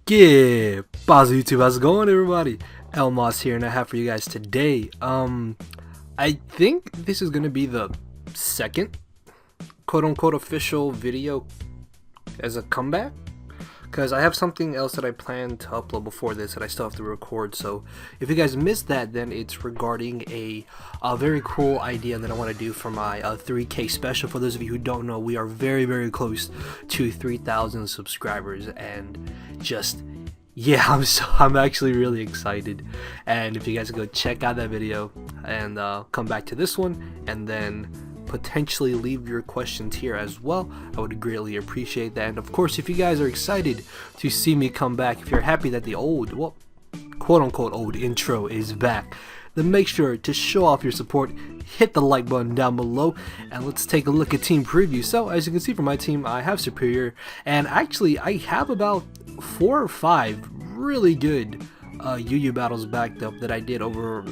Get Baza YouTube, how's it going everybody? Elmos here and I have for you guys today. I think this is gonna be the second quote-unquote official video as a comeback, because I have something else that I plan to upload before this that I still have to record. So if you guys missed that, then it's regarding a very cool idea that I want to do for my 3K special. For those of you who don't know, we are very close to 3,000 subscribers, and just yeah, I'm actually really excited. And if you guys go check out that video and come back to this one and then potentially leave your questions here as well, I would greatly appreciate that. And of course, if you guys are excited to see me come back, if you're happy that the old, well, quote-unquote old intro is back, then make sure to show off your support, hit the like button down below, and let's take a look at team preview. So as you can see from my team, I have Superior, and actually I have about 4 or 5 really good UU battles backed up that I did over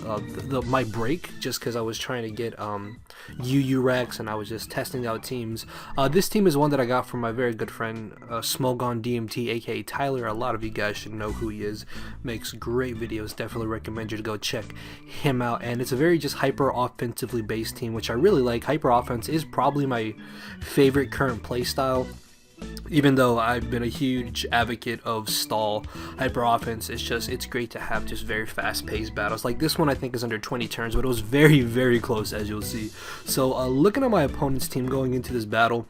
my break, just because I was trying to get UU Rex and I was just testing out teams. This team is one that I got from my very good friend Smogon DMT, aka Tyler. A lot of you guys should know who he is. Makes great videos. Definitely recommend you to go check him out. And it's a very just hyper offensively based team, which I really like. Hyper offense is probably my favorite current playstyle. Even though I've been a huge advocate of stall hyper offense, it's great to have just very fast paced battles. Like this one I think is under 20 turns, but it was very close, as you'll see. So looking at my opponent's team going into this battle,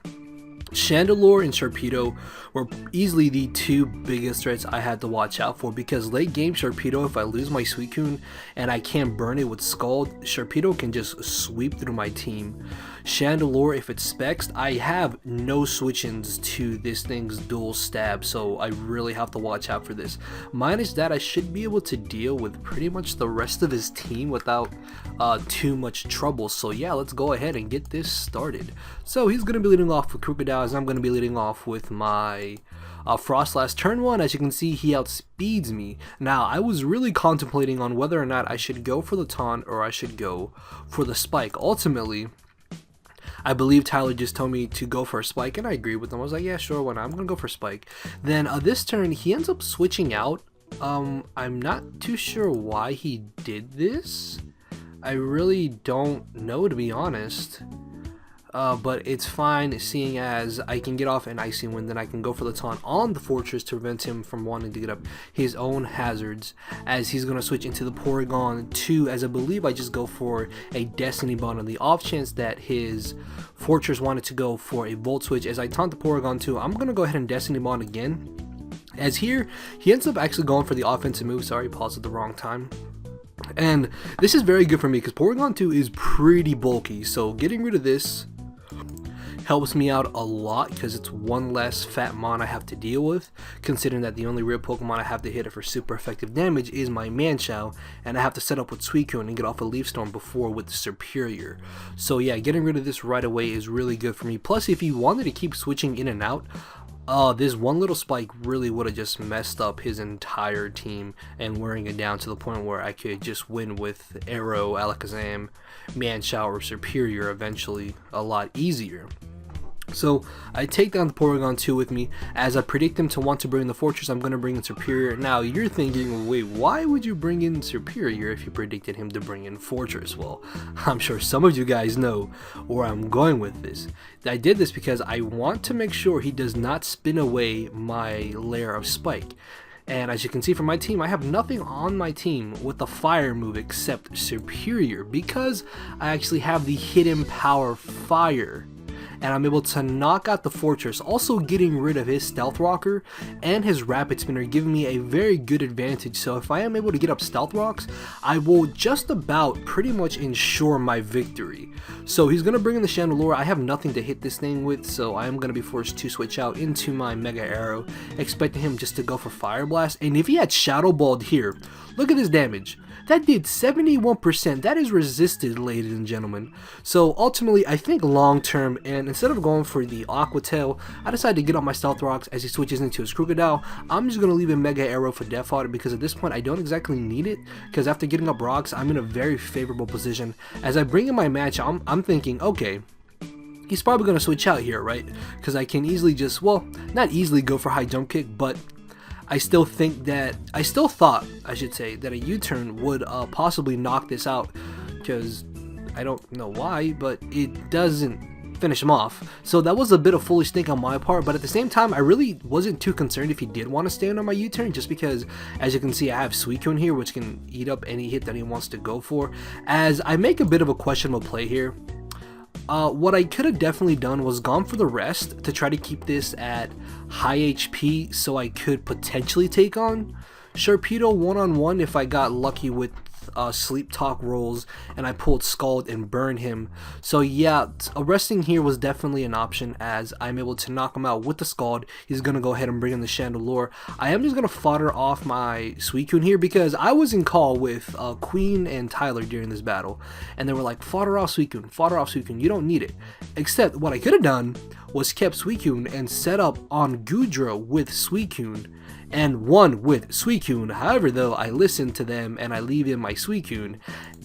Chandelure and Sharpedo were easily the two biggest threats I had to watch out for, because late game Sharpedo, if I lose my Suicune and I can't burn it with Scald, Sharpedo can just sweep through my team. Chandelure, if it's spexed, I have no switch-ins to this thing's dual stab, so I really have to watch out for this. Minus that, I should be able to deal with pretty much the rest of his team without too much trouble. So yeah, let's go ahead and get this started. So he's going to be leading off with Crocodile, as I'm going to be leading off with my Frostlass. Turn 1, as you can see, he outspeeds me. Now, I was really contemplating on whether or not I should go for the taunt or I should go for the spike. Ultimately, I believe Tyler just told me to go for a spike, and I agree with him. I was like, yeah, sure, why not? I'm going to go for spike. Then this turn, he ends up switching out. I'm not too sure why he did this. I really don't know, to be honest. But it's fine, seeing as I can get off an Icy Wind, then I can go for the taunt on the Fortress to prevent him from wanting to get up his own hazards, as he's going to switch into the Porygon 2, as I believe I just go for a Destiny Bond on the off chance that his Fortress wanted to go for a Volt Switch. As I taunt the Porygon 2, I'm going to go ahead and Destiny Bond again, as here he ends up actually going for the offensive move. Sorry, paused at the wrong time. And this is very good for me because Porygon 2 is pretty bulky, so getting rid of this helps me out a lot, because it's one less fat mon I have to deal with, considering that the only real Pokemon I have to hit it for super effective damage is my Manchow, and I have to set up with Suicune and get off a Leaf Storm before with the Superior. So yeah, getting rid of this right away is really good for me. Plus, if you wanted to keep switching in and out, this one little spike really would have just messed up his entire team and wearing it down to the point where I could just win with Arrow, Alakazam, Manchow, or Superior eventually a lot easier. So I take down the Porygon 2 with me. As I predict him to want to bring the Fortress, I'm going to bring in Superior. Now you're thinking, wait, why would you bring in Superior if you predicted him to bring in Fortress? Well, I'm sure some of you guys know where I'm going with this. I did this because I want to make sure he does not spin away my layer of Spike. And as you can see from my team, I have nothing on my team with the fire move except Superior, because I actually have the hidden power Fire, and I'm able to knock out the Fortress, also getting rid of his Stealth Rocker and his Rapid Spinner, giving me a very good advantage. So if I am able to get up Stealth Rocks, I will just about pretty much ensure my victory. So he's going to bring in the Chandelure. I have nothing to hit this thing with, so I am going to be forced to switch out into my Mega Arrow, expecting him just to go for Fire Blast. And if he had Shadow Balled here, look at his damage. That did 71%. That is resisted, ladies and gentlemen. So ultimately, I think long term, and instead of going for the Aqua Tail, I decided to get on my Stealth Rocks as he switches into his Crocodile. I'm just going to leave a Mega Arrow for Death Fodder, because at this point I don't exactly need it, because after getting up rocks, I'm in a very favorable position. As I bring in my match, I'm thinking, okay, he's probably going to switch out here, right? Because I can easily just, well, not easily go for high jump kick, but I still thought, I should say, that a U-turn would possibly knock this out, because I don't know why, but it doesn't finish him off. So that was a bit of foolish think on my part, but at the same time I really wasn't too concerned if he did want to stand on my U-turn, just because, as you can see, I have Suicune here, which can eat up any hit that he wants to go for. As I make a bit of a questionable play here, what I could have definitely done was gone for the rest to try to keep this at high HP, so I could potentially take on Sharpedo one-on-one if I got lucky with sleep talk rolls and I pulled Scald and burn him. So yeah, arresting here was definitely an option, as I'm able to knock him out with the Scald. He's gonna go ahead and bring in the Chandelure. I am just gonna fodder off my Suicune here, because I was in call with Queen and Tyler during this battle, and they were like, fodder off Suicune, you don't need it. Except what I could have done was kept Suicune and set up on Goodra with Suicune and won with Suicune. However, though, I listened to them and I leave in my Suicune,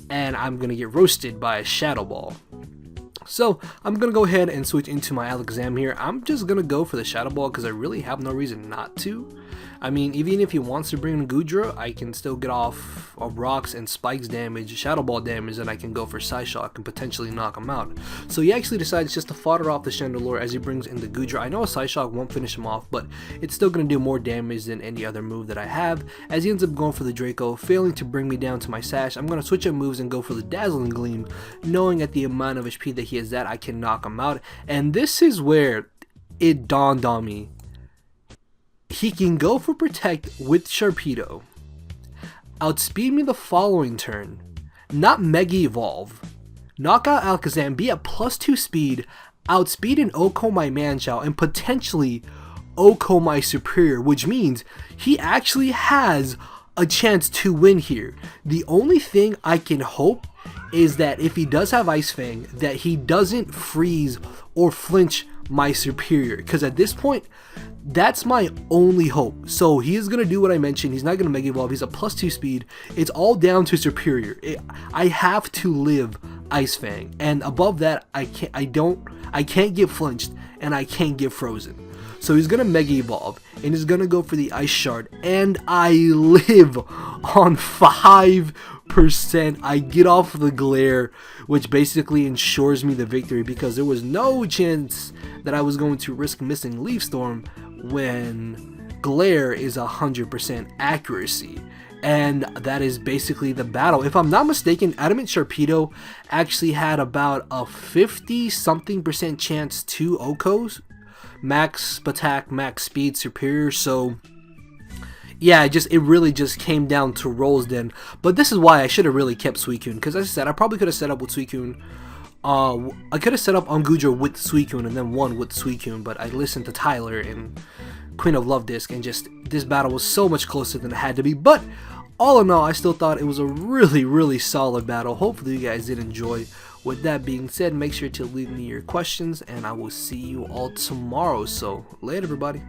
and I'm gonna get roasted by a Shadow Ball. So I'm gonna go ahead and switch into my Alakazam here. I'm just gonna go for the Shadow Ball because I really have no reason not to. I mean, even if he wants to bring in Goodra, I can still get off of Rocks and Spikes damage, Shadow Ball damage, and I can go for Psyshock and potentially knock him out. So he actually decides just to fodder off the Chandelure as he brings in the Goodra. I know a Psyshock won't finish him off, but it's still going to do more damage than any other move that I have, as he ends up going for the Draco, failing to bring me down to my Sash. I'm going to switch up moves and go for the Dazzling Gleam, knowing at the amount of HP that he has that I can knock him out. And this is where it dawned on me. He can go for Protect with Sharpedo, outspeed me the following turn, not Mega Evolve, knock out Alakazam, be at +2 speed, outspeed and OHKO my Manchow, and potentially OHKO my Superior, which means he actually has a chance to win here. The only thing I can hope is that if he does have Ice Fang, that he doesn't freeze or flinch my Superior, because at this point, that's my only hope. So he is going to do what I mentioned. He's not going to Mega Evolve. He's a +2 speed. It's all down to Superior. I have to live Ice Fang, and above that, I can't get flinched, and I can't get frozen. So he's going to Mega Evolve, and he's going to go for the Ice Shard, and I live on 5%. I get off the Glare, which basically ensures me the victory, because there was no chance that I was going to risk missing Leaf Storm when Glare is 100% accuracy. And that is basically the battle. If I'm not mistaken, Adamant Sharpedo actually had about a 50-something% chance to OHKO's max attack, max speed, Superior. So yeah, it really just came down to rolls then. But this is why I should have really kept Suicune, because as I said, I probably could have set up with Suicune. I could have set up on Goodra with Suicune and then won with Suicune, but I listened to Tyler and Queen of Love Disc, and just this battle was so much closer than it had to be. But all in all, I still thought it was a really solid battle. Hopefully you guys did enjoy. With that being said, make sure to leave me your questions, and I will see you all tomorrow. So later, everybody.